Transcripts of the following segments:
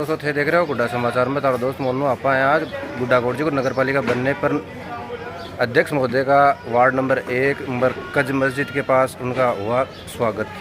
दोस्तों थे देख रहे हो गुड्डा समाचार में तारा दोस्त मोनू आप आए आज गुड्डा गोरजी को नगर पालिका बनने पर अध्यक्ष महोदय का वार्ड नंबर 1 मरकज मस्जिद के पास उनका हुआ स्वागत।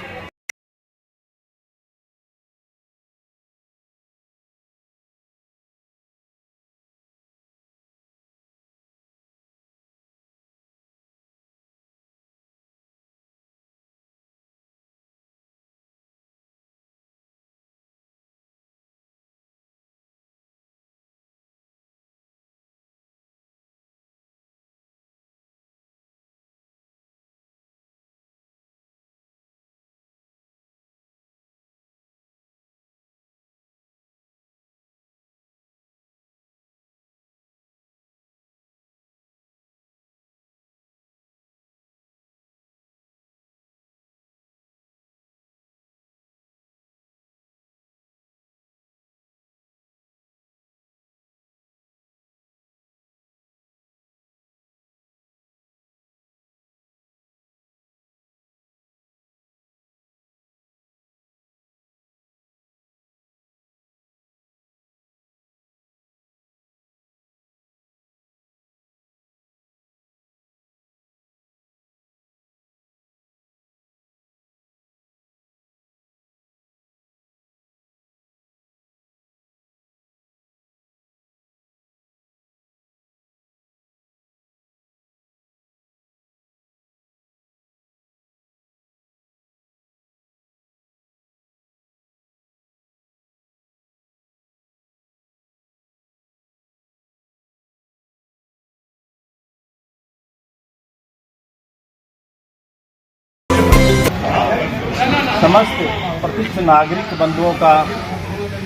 समस्त प्रतिष्ठित नागरिक बंधुओं का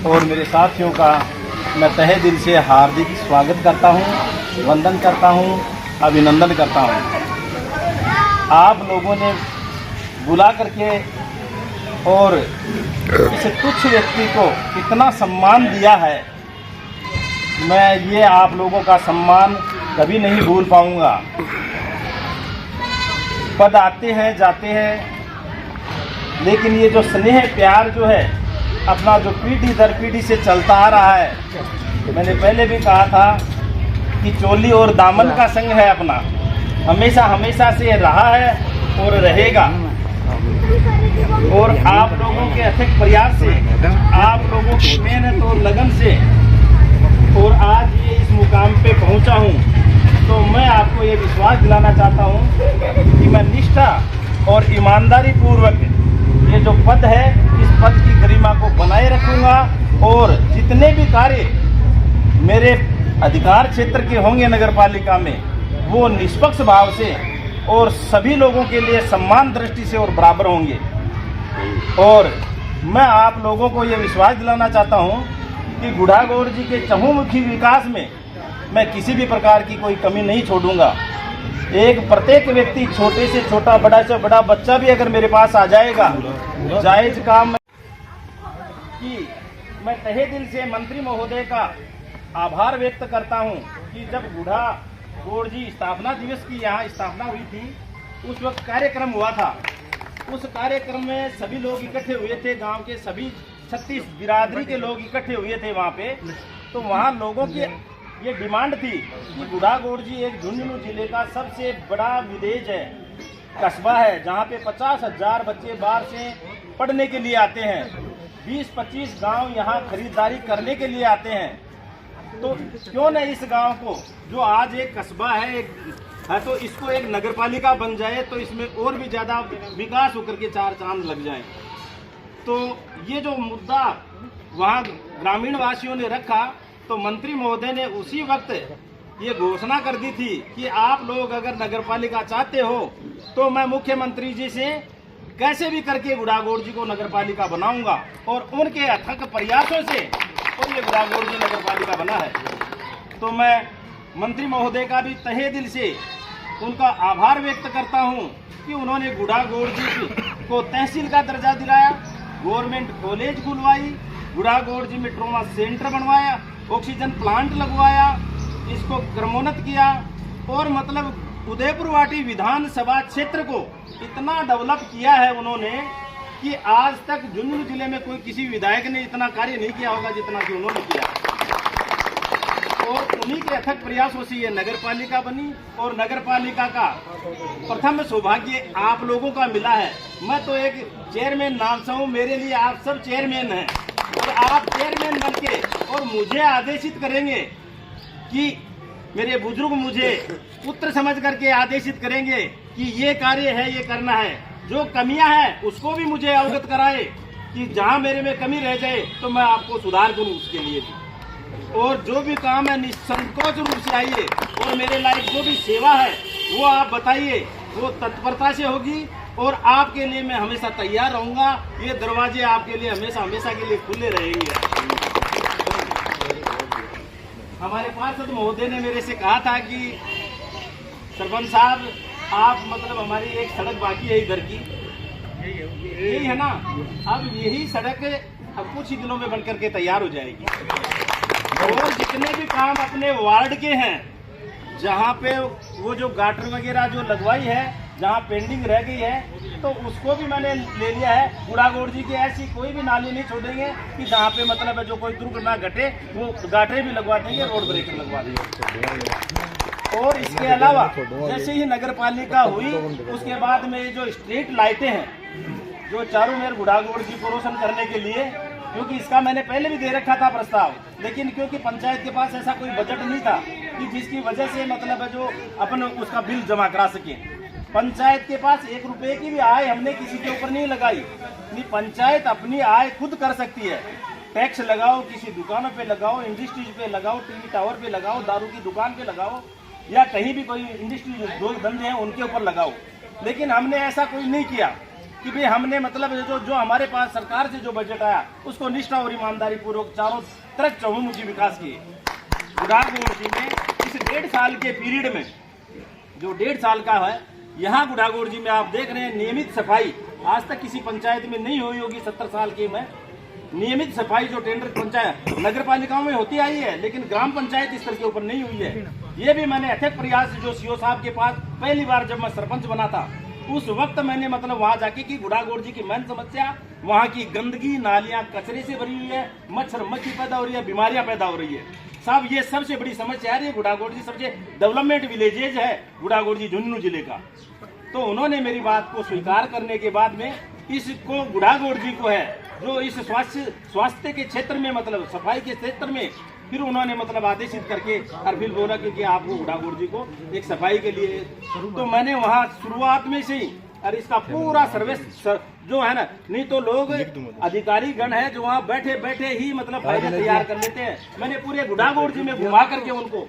और मेरे साथियों का मैं तहे दिल से हार्दिक स्वागत करता हूं, वंदन करता हूं, अभिनंदन करता हूं। आप लोगों ने बुला करके और इस तुच्छ व्यक्ति को इतना सम्मान दिया है, मैं ये आप लोगों का सम्मान कभी नहीं भूल पाऊंगा। पद आते हैं जाते हैं, लेकिन ये जो स्नेह प्यार जो है अपना जो पीढ़ी दर पीढ़ी से चलता आ रहा है, मैंने पहले भी कहा था कि चोली और दामन का संग है अपना, हमेशा हमेशा से रहा है और रहेगा। और आप लोगों के अथक प्रयास से, आप लोगों की मेहनत और लगन से और आज ये इस मुकाम पे पहुंचा हूं, तो मैं आपको ये विश्वास दिलाना चाहता हूं कि मैं निष्ठा और ईमानदारी पूर्वक ये जो पद है, इस पद की गरिमा को बनाए रखूंगा और जितने भी कार्य मेरे अधिकार क्षेत्र के होंगे नगर पालिका में, वो निष्पक्ष भाव से और सभी लोगों के लिए सम्मान दृष्टि से और बराबर होंगे। और मैं आप लोगों को ये विश्वास दिलाना चाहता हूं कि गुड्डा गोरजी के चहुमुखी विकास में मैं किसी भी प्रकार की कोई कमी नहीं छोड़ूंगा। एक प्रत्येक व्यक्ति, छोटे से छोटा, बड़ा से बड़ा बच्चा भी अगर मेरे पास आ जाएगा, जायज काम कि मैं तहे दिल से मंत्री महोदय का आभार व्यक्त करता हूं कि जब गुड्डा गोरजी स्थापना दिवस की यहाँ स्थापना हुई थी, उस वक्त कार्यक्रम हुआ था। उस कार्यक्रम में सभी लोग इकट्ठे हुए थे, गांव के सभी 36 बिरादरी के लोग इकट्ठे हुए थे वहाँ पे। तो वहाँ लोगों की ये डिमांड थी कि गुड्डा गोरजी एक झुंझुनू जिले का सबसे बड़ा विलेज है, कस्बा है, जहाँ पे 50,000 बच्चे बाहर से पढ़ने के लिए आते हैं, 20-25 गांव यहाँ खरीदारी करने के लिए आते हैं। तो क्यों न इस गांव को, जो आज एक कस्बा है तो इसको एक नगर पालिका बन जाए, तो इसमें और भी ज़्यादा विकास होकर के 4 चांद लग जाए। तो ये जो मुद्दा वहाँ ग्रामीण वासियों ने रखा, तो मंत्री महोदय ने उसी वक्त ये घोषणा कर दी थी कि आप लोग अगर नगर पालिका चाहते हो तो मैं मुख्यमंत्री जी से कैसे भी करके गुड्डा गोरजी को नगर पालिका बनाऊंगा। और उनके अथक प्रयासों से और ये गुड्डा गोरजी नगर पालिका बना है। तो मैं मंत्री महोदय का भी तहे दिल से उनका आभार व्यक्त करता हूं कि उन्होंने गुड्डा गोरजी को तहसील का दर्जा दिलाया, गवर्नमेंट कॉलेज खुलवाई, गुड्डा गोरजी में ट्रॉमा सेंटर बनवाया, ऑक्सीजन प्लांट लगवाया, इसको क्रमोन्नत किया और मतलब उदयपुर वाटी विधानसभा क्षेत्र को इतना डेवलप किया है उन्होंने कि आज तक झुंझुनू जिले में कोई किसी विधायक ने इतना कार्य नहीं किया होगा जितना कि उन्होंने किया। और उन्हीं के अथक प्रयासों से ये नगर पालिका बनी और नगर पालिका का प्रथम सौभाग्य आप लोगों का मिला है। मैं तो एक चेयरमैन नाम से हूँ, मेरे लिए आप सब चेयरमैन हैं और आप चेयरमैन बनके और मुझे आदेशित करेंगे कि मेरे बुजुर्ग मुझे पुत्र समझ करके आदेशित करेंगे कि ये कार्य है, ये करना है। जो कमियां हैं उसको भी मुझे अवगत कराए कि जहां मेरे में कमी रह जाए तो मैं आपको सुधार करूं उसके लिए भी। और जो भी काम है निसंकोच रूप से आइए और मेरे लायक जो भी सेवा है वो आप बताइए, वो तत्परता से होगी और आपके लिए मैं हमेशा तैयार रहूंगा। ये दरवाजे आपके लिए हमेशा हमेशा के लिए खुले रहेंगे। हमारे पार्षद महोदय ने मेरे से कहा था कि सरपंच साहब आप मतलब हमारी एक सड़क बाकी है इधर की, यही है ना, अब यही सड़क अब कुछ ही दिनों में बनकर के तैयार हो जाएगी। और जितने भी काम अपने वार्ड के हैं, जहाँ पे वो जो गाटर वगैरह जो लगवाई है, जहाँ पेंडिंग रह गई है, तो उसको भी मैंने ले लिया है। गुड़ागोड़ जी की ऐसी कोई भी नाली नहीं छोड़ेंगे कि जहाँ पे मतलब है जो कोई दुर्घटना घटे, वो गाटरे भी लगवा देंगे, रोड ब्रेकर लगवा देंगे। और इसके अलावा जैसे ही नगर पालिका हुई उसके बाद में जो स्ट्रीट लाइटें हैं जो चारों मेर गुड़ागोड़ जी को रोशन करने के लिए, क्योंकि इसका मैंने पहले भी दे रखा था प्रस्ताव, लेकिन क्योंकि पंचायत के पास ऐसा कोई बजट नहीं था कि जिसकी वजह से मतलब है जो अपन उसका बिल जमा करा सके। पंचायत के पास 1 रुपए की भी आय हमने किसी के ऊपर नहीं लगाई। पंचायत अपनी आय खुद कर सकती है। टैक्स लगाओ, किसी दुकानों पे लगाओ, इंडस्ट्रीज पे लगाओ, टीवी टावर पे लगाओ, दारू की दुकान पे लगाओ, या कहीं भी कोई इंडस्ट्री जो धंधे हैं उनके ऊपर लगाओ। लेकिन हमने ऐसा कोई नहीं किया कि भाई हमने मतलब जो हमारे पास सरकार से जो बजट आया उसको निष्ठा और ईमानदारी पूर्वक चारों तरफ चहुमुखी विकास किए। गुड़ागोड़ जी में इस 1.5 साल के पीरियड में, जो 1.5 साल का है, यहाँ गुड़ागोड़ जी में आप देख रहे हैं नियमित सफाई आज तक किसी पंचायत में नहीं हुई होगी। 70 साल के में नियमित सफाई जो टेंडर पंचायत नगर पालिकाओं में होती आई है, लेकिन ग्राम पंचायत स्तर के ऊपर नहीं हुई है। ये भी मैंने अथक प्रयास जो सीओ साहब के पास पहली बार जब मैं सरपंच बना था उस वक्त मैंने मतलब वहां जाके कि गुड़ागोड़ जी की मेन समस्या वहां की गंदगी, नालियां कचरे से भरी हुई है, मच्छर मक्खी पैदा हो रही है, बीमारियां पैदा हो रही है। साहब ये सबसे बड़ी समस्या है। गुड़ागोड़ जी सबसे डेवलपमेंट विलेजेज है गुड़ागोड़ जी झुंझुनू जिले का। तो उन्होंने मेरी बात को स्वीकार करने के बाद में इसको गुड़ागोड़ जी को है जो इस स्वास्थ्य के क्षेत्र में मतलब सफाई के क्षेत्र में फिर उन्होंने मतलब आदेशित करके और फिर बोला क्योंकि आपको गुड़ागोड़ जी को एक सफाई के लिए, तो मैंने वहाँ शुरुआत में से ही और इसका पूरा सर्विस जो है ना, नहीं तो लोग अधिकारी गण है जो वहाँ बैठे बैठे ही मतलब फाइलें तैयार कर लेते हैं। मैंने पूरे गुड़ागोड़ जी में घुमा करके उनको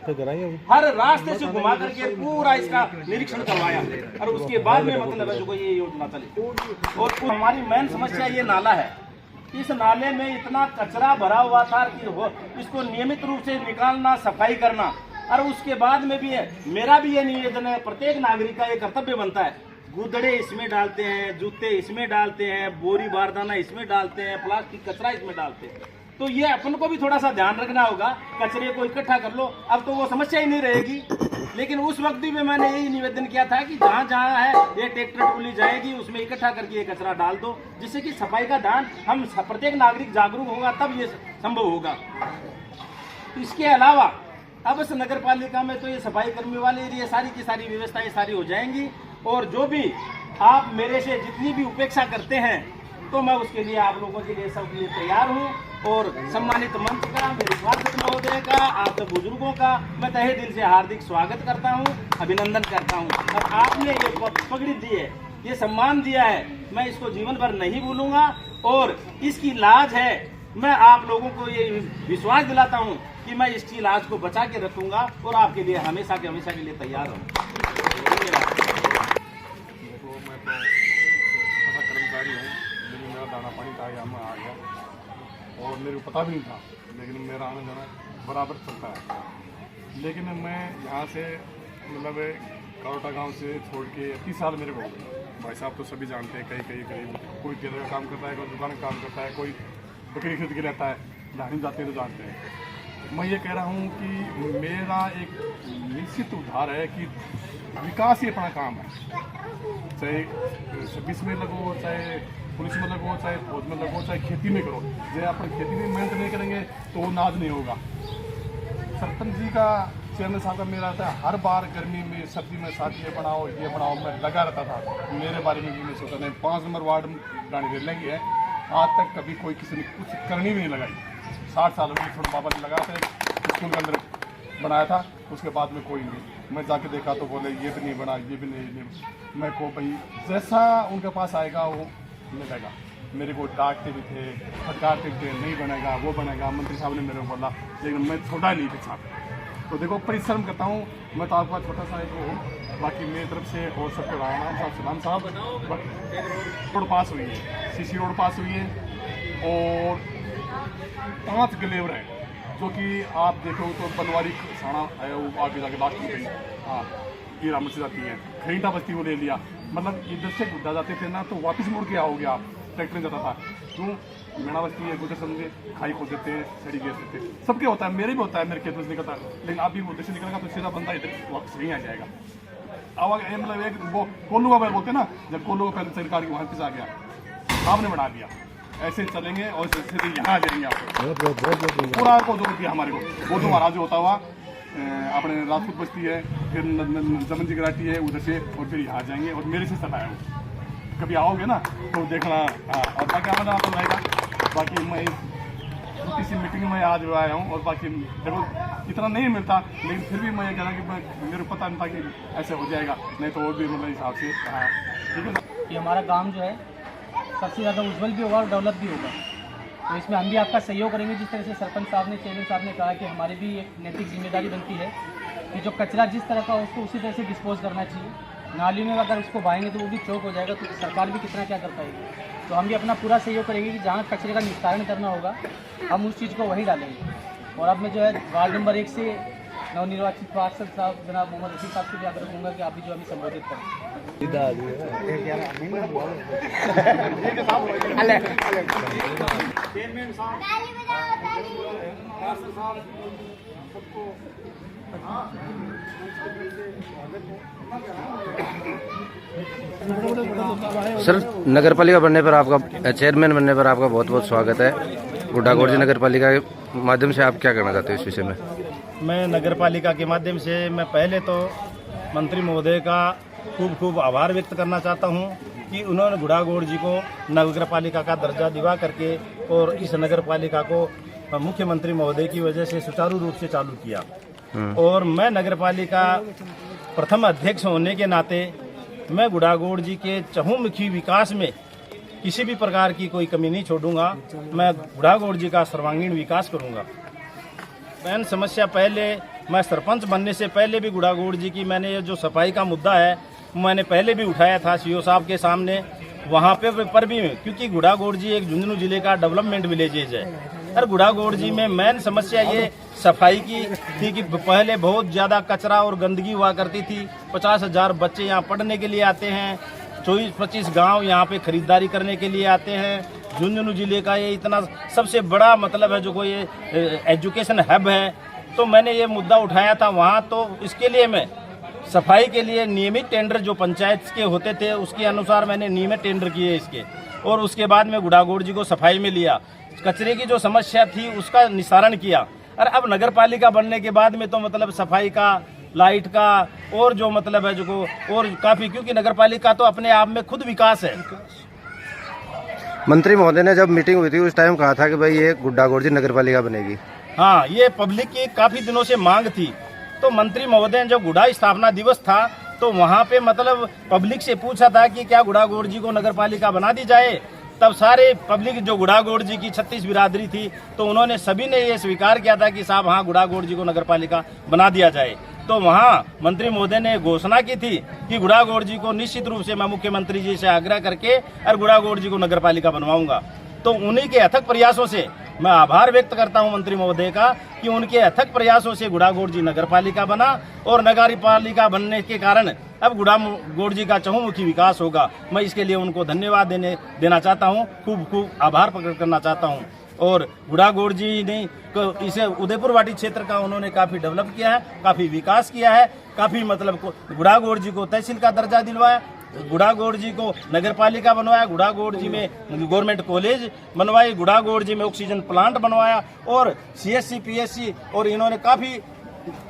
हर रास्ते से घुमा करके पूरा इसका निरीक्षण करवाया और उसके बाद में मतलब जो ये योजना चली। और हमारी मेन समस्या ये नाला है। इस नाले में इतना कचरा भरा हुआ था कि इसको नियमित रूप से निकालना, सफाई करना। और उसके बाद में भी है, मेरा भी ये निवेदन है, प्रत्येक नागरिक का ये कर्तव्य बनता है, गुदड़े इसमें डालते हैं, जूते इसमें डालते हैं, बोरी बारदाना इसमें डालते हैं, प्लास्टिक कचरा इसमें डालते हैं, तो ये अपन को भी थोड़ा सा ध्यान रखना होगा। कचरे को इकट्ठा कर लो, अब तो वो समस्या ही नहीं रहेगी। लेकिन उस वक्त भी मैंने यही निवेदन किया था कि जहाँ जहाँ है ये ट्रैक्टर ट्रॉली जाएगी उसमें इकट्ठा करके ये कचरा डाल दो, जिससे कि सफाई का ध्यान हम प्रत्येक नागरिक जागरूक होगा तब ये संभव होगा। इसके अलावा अब इस नगर पालिका में तो ये सफाई कर्मी वाले ये सारी की सारी व्यवस्थाएं सारी हो जाएंगी। और जो भी आप मेरे से जितनी भी उपेक्षा करते हैं तो मैं उसके लिए आप लोगों के लिए सब लिए तैयार हूँ। और सम्मानित मंच का, मेरे पार्षद महोदय का, आप सब बुजुर्गों का मैं तहे दिल से हार्दिक स्वागत करता हूँ, अभिनंदन करता हूँ। और आपने ये पगड़ी दी है, ये सम्मान दिया है, मैं इसको जीवन भर नहीं भूलूंगा। और इसकी लाज है, मैं आप लोगों को ये विश्वास दिलाता हूँ कि मैं इसकी लाज को बचा के रखूंगा और आपके लिए हमेशा के लिए तैयार हूँ। कर्मचारी हूँ, लेकिन मेरा दाना पानी का यहाँ में आ गया और मेरे को पता भी नहीं था, लेकिन मेरा आना जाना बराबर चलता है। लेकिन मैं यहाँ से मतलब करोटा गांव से छोड़ के 30 साल मेरे को हो गए। भाई साहब तो सभी जानते हैं, कहीं कोई टेलर का काम करता है, कोई दुकान का काम करता है, कोई बकरी खरीद के रहता है, जहाँ जाते हैं तो जानते हैं। मैं ये कह रहा हूँ कि मेरा एक निश्चित उद्धार है कि विकास ही अपना काम है, चाहे 26 में लगो, चाहे पुलिस में लगो, चाहे फौज में लगो, चाहे खेती में करो, जो अपन खेती में मेहनत नहीं करेंगे तो वो नाज नहीं होगा। सरपंच जी का, चेयरमैन साहब का मेरा था, हर बार गर्मी में सर्दी में साथ ये बनाओ मैं लगा रहता था। मेरे बारे में भी मैं सोचा नहीं। 5 नंबर वार्ड में रानी रेलने की है, आज तक कभी कोई किसी ने कुछ करनी भी नहीं लगाई। 60 सालों में छोटे बाबा ने लगा थे, स्कूल के अंदर बनाया था, उसके बाद में कोई नहीं। मैं जाके देखा तो बोले ये भी नहीं बना, ये भी नहीं। मैं को भाई जैसा उनके पास आएगा वो मिलेगा। मेरे को डांटते भी थे, फटकारते भी थे, नहीं बनेगा, वो बनेगा। मंत्री साहब ने मेरे को बोला, लेकिन मैं छोटा नहीं पीछा। तो देखो परिश्रम करता हूँ मैं, तो आपका छोटा सा एक हूँ। बाकी मेरी तरफ से और सबको राम साहब, सलाम साहब। रोड पास हुई है, सीसी रोड पास हुई है, और 5 गलेवर हैं, जो कि आप देखो तो बनवारी साना है, वो आगे जाके लास्ट में गई। हाँ, ये रामन से जाती है, खरीटा बस्ती को ले लिया। मतलब इधर से गुड्डा जाते थे ना, तो वापस मुड़ के आओगे आप, ट्रैक्टर में जाता था। क्यों? मेना बस्ती है, गुजर समझे, खाई खोद देते हैं, सड़ी गैस देते हैं। सबके होता है, मेरे भी होता है, मेरे खेत में से निकलता है। लेकिन अभी उधर से निकलेगा तो सीधा बंदा इधर वापस नहीं आ जाएगा। आवाज मतलब एक वो कोल्लू का पैर बोलते हैं ना, जब कोल्लू का पैर सरकार की वहाँ पे आ गया, आपने बना दिया। ऐसे चलेंगे और सीधे यहाँ आ जाएंगे आपको। पूरा को जो दिया हमारे को, वो जो महाराज होता हुआ अपने राजपूत बस्ती है, फिर जमन जी घराटी है उधर से, और फिर यहाँ जाएंगे। और मेरे से सताया वो, कभी आओगे ना तो देखना। और बाकी आना तो रहेगा। बाकी मैं छोटी सी मीटिंग में आज आया हूँ, और बाकी देखो इतना नहीं मिलता, लेकिन फिर भी मैं ये कह रहा कि मेरे को पता नहीं था कि ऐसे हो जाएगा, नहीं तो और भी मतलब हिसाब से। हाँ ठीक है। ये हमारा गांव जो है सबसे ज़्यादा उज्जवल भी होगा और डेवलप भी होगा, तो इसमें हम भी आपका सहयोग करेंगे। जिस तरह से सरपंच साहब ने, चेयरमैन साहब ने कहा कि हमारी भी एक नैतिक जिम्मेदारी बनती है कि जो कचरा जिस तरह का उसको उसी तरह से डिस्पोज करना चाहिए। नाली में अगर उसको बहाएंगे तो वो भी चौक हो जाएगा, तो सरकार भी कितना क्या कर पाएगी। तो हम भी अपना पूरा सहयोग करेंगे कि जहाँ कचरे का निस्तारण करना होगा हम उस चीज़ को वहीं डालेंगे। और अब मैं जो है वार्ड नंबर 1 से नवनिर्वाचित पार्षद साहब जनाब मोहम्मद रफीक साहब से भी आग्रह करूँगा कि आप भी जो हमें संबोधित करें। सर, नगर पालिका बनने पर आपका, चेयरमैन बनने पर आपका बहुत बहुत स्वागत है। गुड्डागोड़ नगर पालिका के माध्यम से आप क्या करना चाहते हो इस विषय में? मैं नगर पालिका के माध्यम से मैं पहले तो मंत्री महोदय का खूब आभार व्यक्त करना चाहता हूं कि उन्होंने गुड्डागोड़ जी को नगर पालिका का दर्जा दिवा करके और इस नगर पालिका को मुख्यमंत्री महोदय की वजह से सुचारू रूप से चालू किया। और मैं नगर पालिका प्रथम अध्यक्ष होने के नाते मैं गुड्डागोड़ जी के चहुमुखी विकास में किसी भी प्रकार की कोई कमी नहीं छोड़ूंगा। मैं गुड्डागोड़ जी का सर्वांगीण विकास करूंगा। मेन समस्या, पहले मैं सरपंच बनने से पहले भी गुड्डागोड़ जी की मैंने ये जो सफाई का मुद्दा है मैंने पहले भी उठाया था सीओ साहब के सामने, वहाँ पे पर भी, क्योंकि गुड्डागोड़ जी एक झुंझुनू जिले का डेवलपमेंट विलेजेज है। और गुड्डागोड़ जी में मेन समस्या ये सफाई की थी कि पहले बहुत ज़्यादा कचरा और गंदगी हुआ करती थी। 50,000 बच्चे यहाँ पढ़ने के लिए आते हैं, 24-25 गांव यहाँ पे खरीदारी करने के लिए आते हैं। झुंझुनू जिले का ये इतना सबसे बड़ा मतलब है जो कोई एजुकेशन हब है। तो मैंने ये मुद्दा उठाया था वहाँ, तो इसके लिए मैं सफाई के लिए नियमित टेंडर जो पंचायत के होते थे उसके अनुसार मैंने नियमित टेंडर किए इसके, और उसके बाद में गुड्डागोड़ जी को सफाई में लिया। कचरे की जो समस्या थी उसका निस्तारण किया। और अब नगर पालिका बनने के बाद में तो मतलब सफाई का, लाइट का और जो मतलब है जो और काफ़ी, क्योंकि नगर पालिका तो अपने आप में खुद विकास है। मंत्री महोदय ने जब मीटिंग हुई थी उस टाइम कहा था कि भाई ये गुड्डागोड़ जी नगर पालिका बनेगी। हाँ, ये पब्लिक की काफ़ी दिनों से मांग थी। तो मंत्री महोदय ने जब गुड्डा स्थापना दिवस था तो वहाँ पे मतलब पब्लिक से पूछा था कि क्या गुड्डागोड़ जी को नगर पालिका बना दी जाए। तब सारे पब्लिक जो गुड्डागोड़ जी की 36 बिरादरी थी तो उन्होंने सभी ने ये स्वीकार किया था कि साहब हाँ, गुड्डागोड़ जी को नगर पालिका बना दिया जाए। तो वहाँ मंत्री महोदय ने घोषणा की थी कि गुड्डागोड़ जी को निश्चित रूप से मैं मुख्यमंत्री जी से आग्रह करके और गुड्डागोड़ जी को नगर पालिका बनवाऊंगा। तो उन्हीं के अथक प्रयासों से मैं आभार व्यक्त करता हूं मंत्री महोदय का कि उनके अथक प्रयासों से गुड्डागोड़ जी नगर पालिका बना, और नगर पालिका बनने के कारण अब गुड्डागोड़ जी का चहुमुखी विकास होगा। मैं इसके लिए उनको धन्यवाद देना चाहता हूं, खूब आभार प्रकट करना चाहता हूं। और गुड्डागोड़ जी ने इसे उदयपुर वाटी क्षेत्र का उन्होंने काफ़ी डेवलप किया है, काफ़ी विकास किया है, काफ़ी मतलब गुड्डागोड़ जी को तहसील का दर्जा दिलवाया, गुड़ागोड़ जी को नगर पालिका बनवाया, गुड़ागोड़ जी में गवर्नमेंट कॉलेज बनवाई, गुड़ागोड़ जी में ऑक्सीजन प्लांट बनवाया और CSC PSC और इन्होंने काफ़ी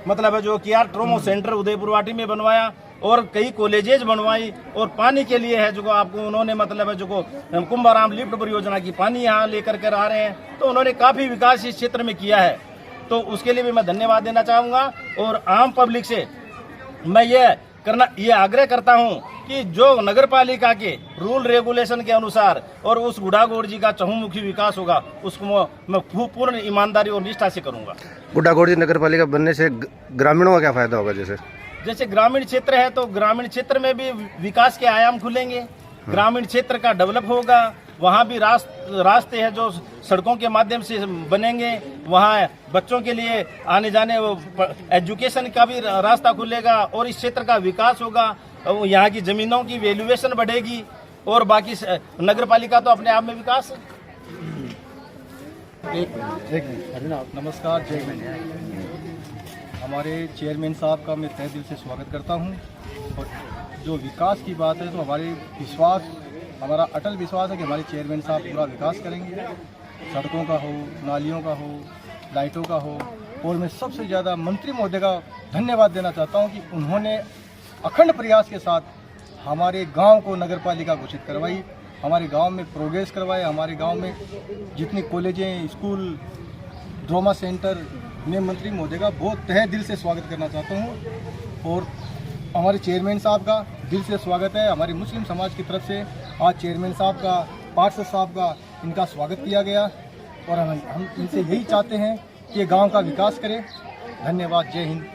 मतलब है जो KR ट्रोमो सेंटर उदयपुर वाटी में बनवाया और कई कॉलेजेज बनवाई। और पानी के लिए है जो आपको उन्होंने मतलब है जो कुंभाराम लिफ्ट परियोजना की पानी यहाँ लेकर कर आ रहे हैं, तो उन्होंने काफ़ी विकास इस क्षेत्र में किया है, तो उसके लिए भी मैं धन्यवाद देना चाहूँगा। और आम पब्लिक से मैं ये आग्रह करता हूँ कि जो नगर पालिका के रूल रेगुलेशन के अनुसार और उस गुड़ागोड़ जी का चहुमुखी विकास होगा उसको मैं पूर्ण ईमानदारी और निष्ठा से करूँगा। गुड्डाकोट जी नगर पालिका बनने से ग्रामीणों का क्या फायदा होगा? जैसे ग्रामीण क्षेत्र है तो ग्रामीण क्षेत्र में भी विकास के आयाम खुलेंगे, ग्रामीण क्षेत्र का डेवलप होगा, वहाँ भी रास्ते हैं जो सड़कों के माध्यम से बनेंगे, वहाँ बच्चों के लिए आने जाने एजुकेशन का भी रास्ता खुलेगा और इस क्षेत्र का विकास होगा, यहाँ की ज़मीनों की वैल्यूएशन बढ़ेगी और बाकी नगर पालिका तो अपने आप में विकास है। नमस्कार, जय हिंद। हमारे चेयरमैन साहब का मैं तहे दिल से स्वागत करता हूं और जो विकास की बात है तो हमारा अटल विश्वास है कि हमारे चेयरमैन साहब पूरा विकास करेंगे, सड़कों का हो, नालियों का हो, लाइटों का हो। और मैं सबसे ज़्यादा मंत्री महोदय का धन्यवाद देना चाहता हूं कि उन्होंने अखंड प्रयास के साथ हमारे गांव को नगर पालिका घोषित करवाई, हमारे गांव में प्रोग्रेस करवाए, हमारे गांव में जितनी कॉलेजें, स्कूल, ड्रामा सेंटर, मैं मंत्री महोदय का बहुत तहे दिल से स्वागत करना चाहता हूं। और हमारे चेयरमैन साहब का दिल से स्वागत है। हमारे मुस्लिम समाज की तरफ से आज चेयरमैन साहब का, पार्षद साहब का इनका स्वागत किया गया और हम इनसे यही चाहते हैं कि गांव का विकास करें। धन्यवाद, जय हिंद।